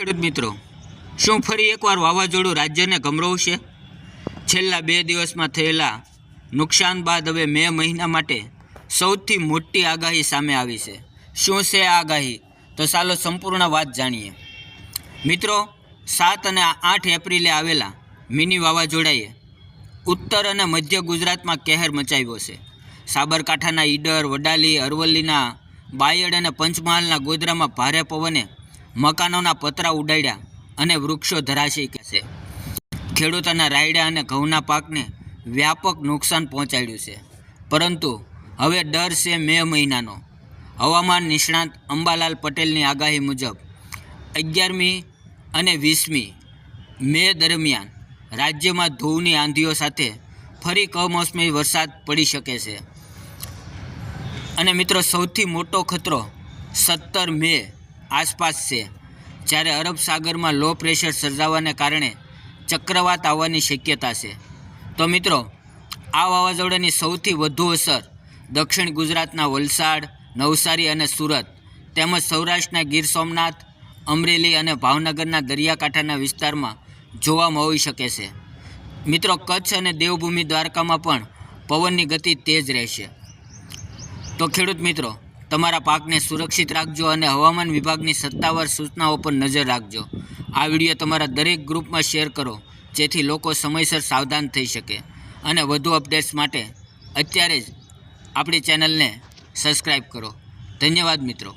ખેડૂત મિત્રો, શું ફરી એકવાર વાવાઝોડું રાજ્યને ગમરોવશે? છેલ્લા 2 દિવસમાં થયેલા નુકસાન બાદ હવે મે મહિના માટે સૌથી મોટી આગાહી સામે આવી છે. શું છે આ આગાહી? તો ચાલો સંપૂર્ણ વાત જાણીએ. મિત્રો, 7 અને 8 એપ્રિલે આવેલા મિની વાવાઝોડાએ ઉત્તર અને મધ્ય ગુજરાતમાં કહેર મચાવ્યો છે. સાબરકાંઠાના ઈડર, વડાલી, અરવલ્લીના બાયડ અને પંચમહાલના ગોધરામાં ભારે પવને મકાનોના પતરા ઉડાડ્યા અને વૃક્ષો ધરાશયી છે. ખેડૂતોના રાયડા અને ઘઉંના પાકને વ્યાપક નુકસાન પહોંચાડ્યું છે. પરંતુ હવે ડર છે મે મહિનાનો. હવામાન નિષ્ણાત અંબાલાલ પટેલની આગાહી મુજબ 11મી અને 20મી મે દરમિયાન રાજ્યમાં ધૂળની આંધીઓ સાથે ફરી કમોસમી વરસાદ પડી શકે છે. અને મિત્રો, સૌથી મોટો ખતરો 17 મે આસપાસ છે, જ્યારે અરબ સાગરમાં લો પ્રેશર સર્જાવાને કારણે ચક્રવાત આવવાની શક્યતા છે. તો મિત્રો, આ વાવાઝોડાની સૌથી વધુ અસર દક્ષિણ ગુજરાતના વલસાડ, નવસારી અને સુરત તેમજ સૌરાષ્ટ્રના ગીર સોમનાથ, અમરેલી અને ભાવનગરના દરિયાકાંઠાના વિસ્તારમાં જોવા મળી શકે છે. મિત્રો, કચ્છ અને દેવભૂમિ દ્વારકામાં પણ પવનની ગતિ તેજ રહેશે. તો ખેડૂત મિત્રો, તમારા પાકને સુરક્ષિત રાખજો અને હવામાન વિભાગની સત્તાવાર સૂચનાઓ પર નજર રાખજો. આ વિડીયો તમારા દરેક ગ્રુપમાં શેર કરો, જેથી લોકો સમયસર સાવધાન થઈ શકે. અને વધુ અપડેટ્સ માટે અત્યારે જ આપણી ચેનલને સબસ્ક્રાઈબ કરો. ધન્યવાદ મિત્રો.